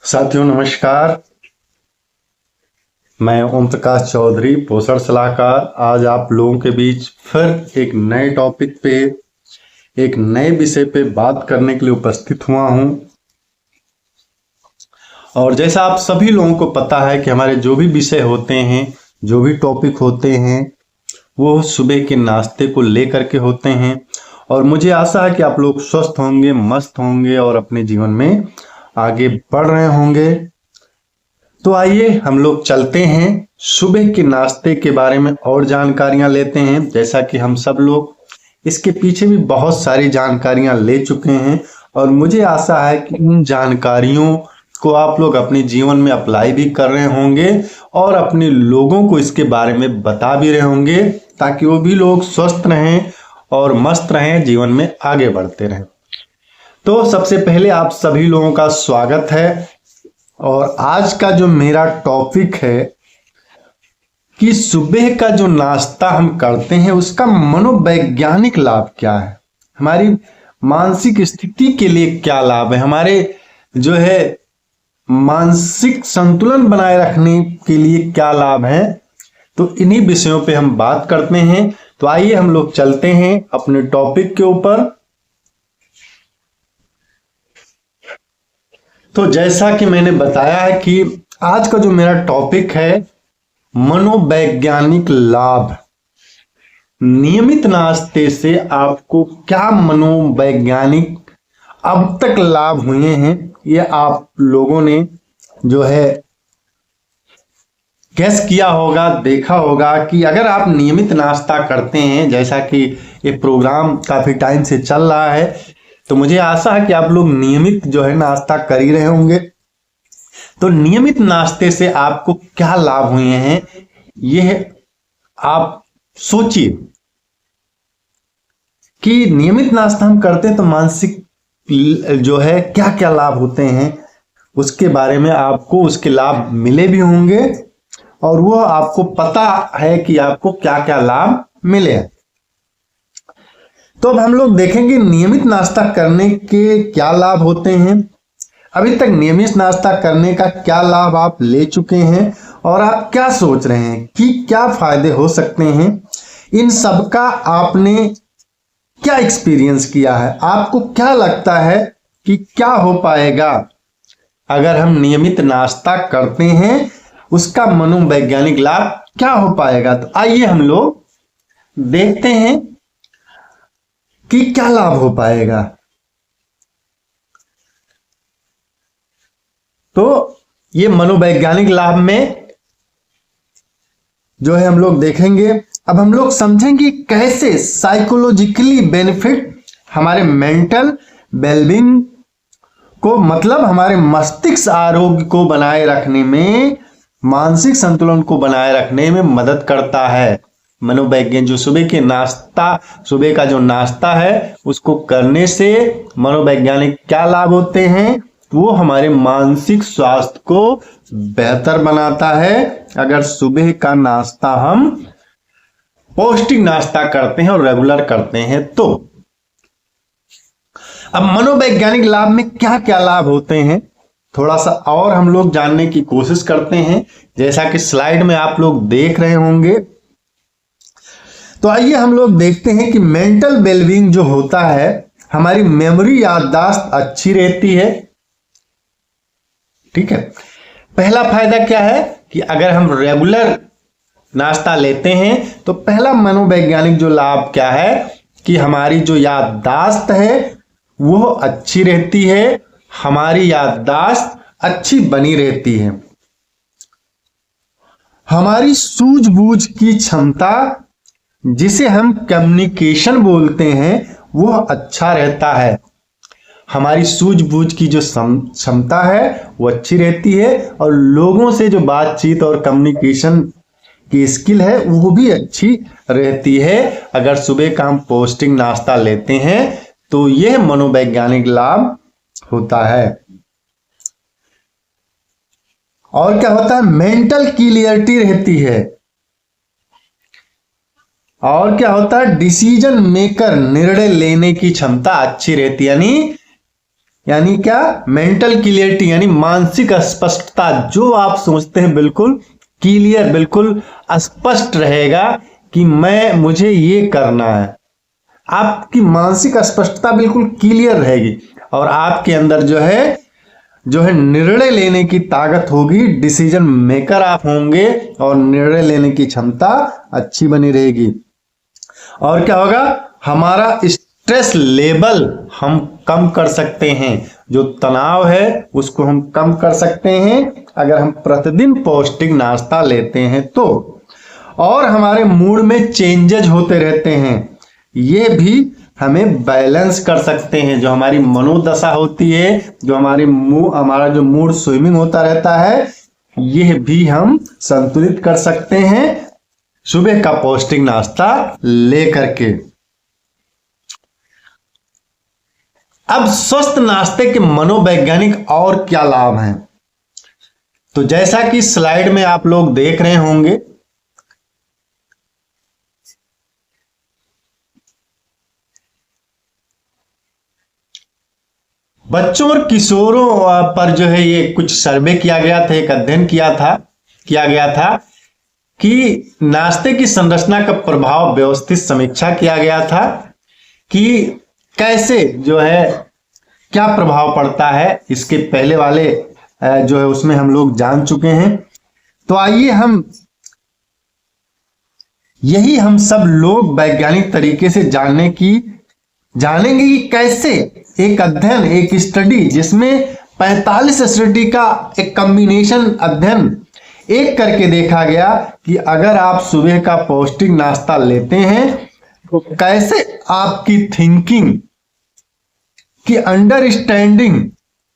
साथियों नमस्कार। मैं ओम प्रकाश चौधरी, पोषण सलाहकार, आज आप लोगों के बीच फिर एक नए टॉपिक पे, एक नए विषय पे बात करने के लिए उपस्थित हुआ हूं। और जैसा आप सभी लोगों को पता है कि हमारे जो भी विषय होते हैं, जो भी टॉपिक होते हैं, वो सुबह के नाश्ते को लेकर के होते हैं। और मुझे आशा है कि आप लोग स्वस्थ होंगे, मस्त होंगे और अपने जीवन में आगे बढ़ रहे होंगे। तो आइए हम लोग चलते हैं, सुबह के नाश्ते के बारे में और जानकारियां लेते हैं। जैसा कि हम सब लोग इसके पीछे भी बहुत सारी जानकारियां ले चुके हैं और मुझे आशा है कि उन जानकारियों को आप लोग अपने जीवन में अप्लाई भी कर रहे होंगे और अपने लोगों को इसके बारे में बता भी रहे होंगे, ताकि वो भी लोग स्वस्थ रहें और मस्त रहें, जीवन में आगे बढ़ते रहें। तो सबसे पहले आप सभी लोगों का स्वागत है। और आज का जो मेरा टॉपिक है कि सुबह का जो नाश्ता हम करते हैं उसका मनोवैज्ञानिक लाभ क्या है, हमारी मानसिक स्थिति के लिए क्या लाभ है, हमारे जो है मानसिक संतुलन बनाए रखने के लिए क्या लाभ है। तो इन्हीं विषयों पे हम बात करते हैं। तो आइए हम लोग चलते हैं अपने टॉपिक के ऊपर। तो जैसा कि मैंने बताया है कि आज का जो मेरा टॉपिक है मनोवैज्ञानिक लाभ। नियमित नाश्ते से आपको क्या मनोवैज्ञानिक अब तक लाभ हुए हैं, ये आप लोगों ने जो है गैस किया होगा, देखा होगा कि अगर आप नियमित नाश्ता करते हैं, जैसा कि ये प्रोग्राम काफी टाइम से चल रहा है, तो मुझे आशा है कि आप लोग नियमित जो है नाश्ता कर ही रहे होंगे। तो नियमित नाश्ते से आपको क्या लाभ हुए हैं, यह आप सोचिए कि नियमित नाश्ता हम करते हैं तो मानसिक जो है क्या क्या लाभ होते हैं, उसके बारे में आपको उसके लाभ मिले भी होंगे और वो आपको पता है कि आपको क्या क्या लाभ मिले हैं। तो अब हम लोग देखेंगे नियमित नाश्ता करने के क्या लाभ होते हैं। अभी तक नियमित नाश्ता करने का क्या लाभ आप ले चुके हैं और आप क्या सोच रहे हैं कि क्या फायदे हो सकते हैं, इन सब का आपने क्या एक्सपीरियंस किया है, आपको क्या लगता है कि क्या हो पाएगा अगर हम नियमित नाश्ता करते हैं, उसका मनोवैज्ञानिक लाभ क्या हो पाएगा। तो आइए हम लोग देखते हैं कि क्या लाभ हो पाएगा। तो ये मनोवैज्ञानिक लाभ में जो है हम लोग देखेंगे। अब हम लोग समझेंगे कैसे साइकोलॉजिकली बेनिफिट हमारे मेंटल वेलबींग को, मतलब हमारे मस्तिष्क आरोग्य को बनाए रखने में, मानसिक संतुलन को बनाए रखने में मदद करता है। मनोवैज्ञानिक जो सुबह का जो नाश्ता है उसको करने से मनोवैज्ञानिक क्या लाभ होते हैं, वो हमारे मानसिक स्वास्थ्य को बेहतर बनाता है अगर सुबह का नाश्ता हम पौष्टिक नाश्ता करते हैं और रेगुलर करते हैं। तो अब मनोवैज्ञानिक लाभ में क्या क्या लाभ होते हैं थोड़ा सा और हम लोग जानने की कोशिश करते हैं, जैसा कि स्लाइड में आप लोग देख रहे होंगे। तो आइए हम लोग देखते हैं कि मेंटल वेलबींग जो होता है, हमारी मेमोरी याददाश्त अच्छी रहती है। ठीक है, पहला फायदा क्या है कि अगर हम रेगुलर नाश्ता लेते हैं तो पहला मनोवैज्ञानिक जो लाभ क्या है कि हमारी जो याददाश्त है वो अच्छी रहती है, हमारी याददाश्त अच्छी बनी रहती है, हमारी सूझबूझ की क्षमता, जिसे हम कम्युनिकेशन बोलते हैं, वो अच्छा रहता है। हमारी सूझबूझ की जो क्षमता है वो अच्छी रहती है और लोगों से जो बातचीत और कम्युनिकेशन की स्किल है वो भी अच्छी रहती है अगर सुबह का हम पौष्टिक नाश्ता लेते हैं। तो यह मनोवैज्ञानिक लाभ होता है। और क्या होता है, मेंटल क्लियरिटी रहती है। और क्या होता है, डिसीजन मेकर, निर्णय लेने की क्षमता अच्छी रहती है, यानी यानी क्या, मेंटल क्लियरिटी यानी मानसिक स्पष्टता। जो आप सोचते हैं बिल्कुल क्लियर, बिल्कुल स्पष्ट रहेगा कि मुझे ये करना है। आपकी मानसिक स्पष्टता बिल्कुल क्लियर रहेगी और आपके अंदर जो है निर्णय लेने की ताकत होगी, डिसीजन मेकर आप होंगे और निर्णय लेने की क्षमता अच्छी बनी रहेगी। और क्या होगा, हमारा स्ट्रेस लेवल हम कम कर सकते हैं। जो तनाव है उसको हम कम कर सकते हैं अगर हम प्रतिदिन पौष्टिक नाश्ता लेते हैं तो। और हमारे मूड में चेंजेज होते रहते हैं, ये भी हमें बैलेंस कर सकते हैं। जो हमारी मनोदशा होती है, जो हमारा जो मूड स्विंगिंग होता रहता है, यह भी हम संतुलित कर सकते हैं सुबह का पौष्टिक नाश्ता लेकर के। अब स्वस्थ नाश्ते के मनोवैज्ञानिक और क्या लाभ हैं, तो जैसा कि स्लाइड में आप लोग देख रहे होंगे, बच्चों और किशोरों पर जो है ये कुछ सर्वे किया गया था, एक अध्ययन किया गया था कि नाश्ते की संरचना का प्रभाव व्यवस्थित समीक्षा किया गया था कि कैसे जो है क्या प्रभाव पड़ता है। इसके पहले वाले जो है उसमें हम लोग जान चुके हैं। तो आइए हम सब लोग वैज्ञानिक तरीके से जानेंगे कि कैसे एक अध्ययन, एक स्टडी जिसमें 45 स्टडी का एक कॉम्बिनेशन अध्ययन एक करके देखा गया कि अगर आप सुबह का पौष्टिक नाश्ता लेते हैं तो कैसे आपकी थिंकिंग की अंडरस्टैंडिंग,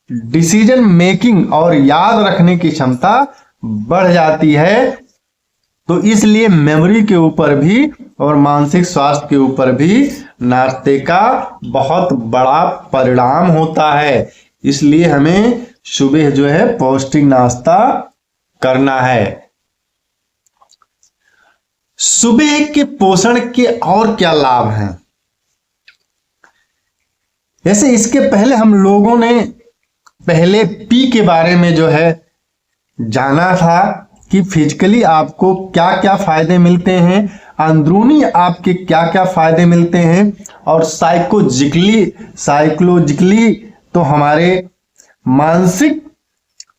डिसीजन मेकिंग और याद रखने की क्षमता बढ़ जाती है। तो इसलिए मेमोरी के ऊपर भी और मानसिक स्वास्थ्य के ऊपर भी नाश्ते का बहुत बड़ा परिणाम होता है। इसलिए हमें सुबह जो है पौष्टिक नाश्ता करना है। सुबह के पोषण के और क्या लाभ हैं, जैसे इसके पहले हम लोगों ने पहले पी के बारे में जो है जाना था कि फिजिकली आपको क्या क्या फायदे मिलते हैं, अंदरूनी आपके क्या क्या फायदे मिलते हैं, और साइकोलॉजिकली तो हमारे मानसिक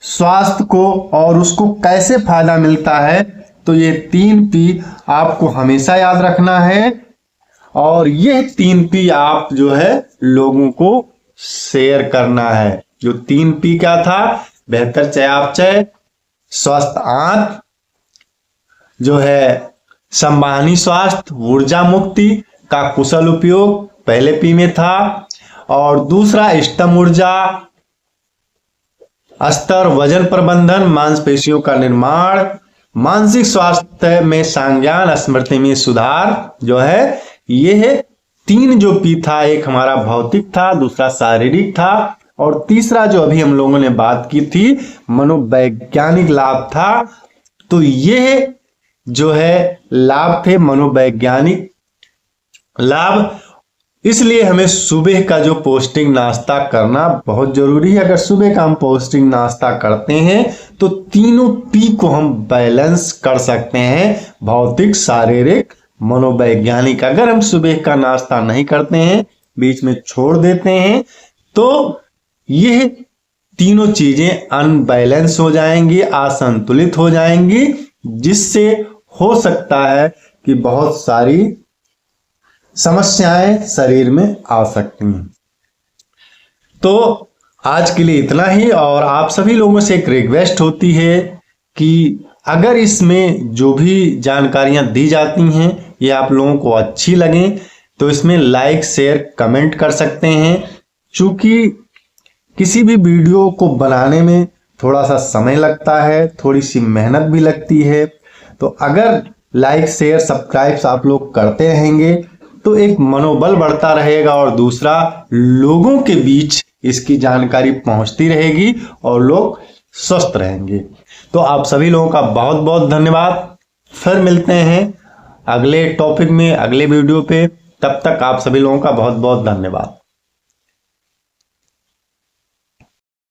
स्वास्थ्य को और उसको कैसे फायदा मिलता है। तो ये 3 पी आपको हमेशा याद रखना है और ये 3 पी आप जो है लोगों को शेयर करना है। जो 3 पी क्या था, बेहतर चयापचय, स्वस्थ आंत, जो है संवहनी स्वास्थ्य, ऊर्जा मुक्ति का कुशल उपयोग पहले पी में था, और दूसरा स्तंभ ऊर्जा स्तर, वजन प्रबंधन, मांसपेशियों का निर्माण, मानसिक स्वास्थ्य में संज्ञान, स्मृति में सुधार, जो है ये 3 जो पी था, एक हमारा भौतिक था, दूसरा शारीरिक था, और तीसरा जो अभी हम लोगों ने बात की थी मनोवैज्ञानिक लाभ था। तो ये जो है लाभ थे मनोवैज्ञानिक लाभ। इसलिए हमें सुबह का जो पौष्टिक नाश्ता करना बहुत जरूरी है। अगर सुबह का हम पौष्टिक नाश्ता करते हैं तो तीनों पी को हम बैलेंस कर सकते हैं, भौतिक, शारीरिक, मनोवैज्ञानिक। अगर हम सुबह का नाश्ता नहीं करते हैं, बीच में छोड़ देते हैं, तो यह तीनों चीजें अनबैलेंस हो जाएंगी, असंतुलित हो जाएंगी, जिससे हो सकता है कि बहुत सारी समस्याएं शरीर में आ सकती हैं। तो आज के लिए इतना ही, और आप सभी लोगों से एक रिक्वेस्ट होती है कि अगर इसमें जो भी जानकारियां दी जाती हैं ये आप लोगों को अच्छी लगें तो इसमें लाइक, शेयर, कमेंट कर सकते हैं। चूंकि किसी भी वीडियो को बनाने में थोड़ा सा समय लगता है, थोड़ी सी मेहनत भी लगती है, तो अगर लाइक, शेयर, सब्सक्राइब आप लोग करते रहेंगे तो एक मनोबल बढ़ता रहेगा, और दूसरा लोगों के बीच इसकी जानकारी पहुंचती रहेगी और लोग स्वस्थ रहेंगे। तो आप सभी लोगों का बहुत बहुत धन्यवाद। फिर मिलते हैं अगले टॉपिक में, अगले वीडियो पे। तब तक आप सभी लोगों का बहुत बहुत धन्यवाद।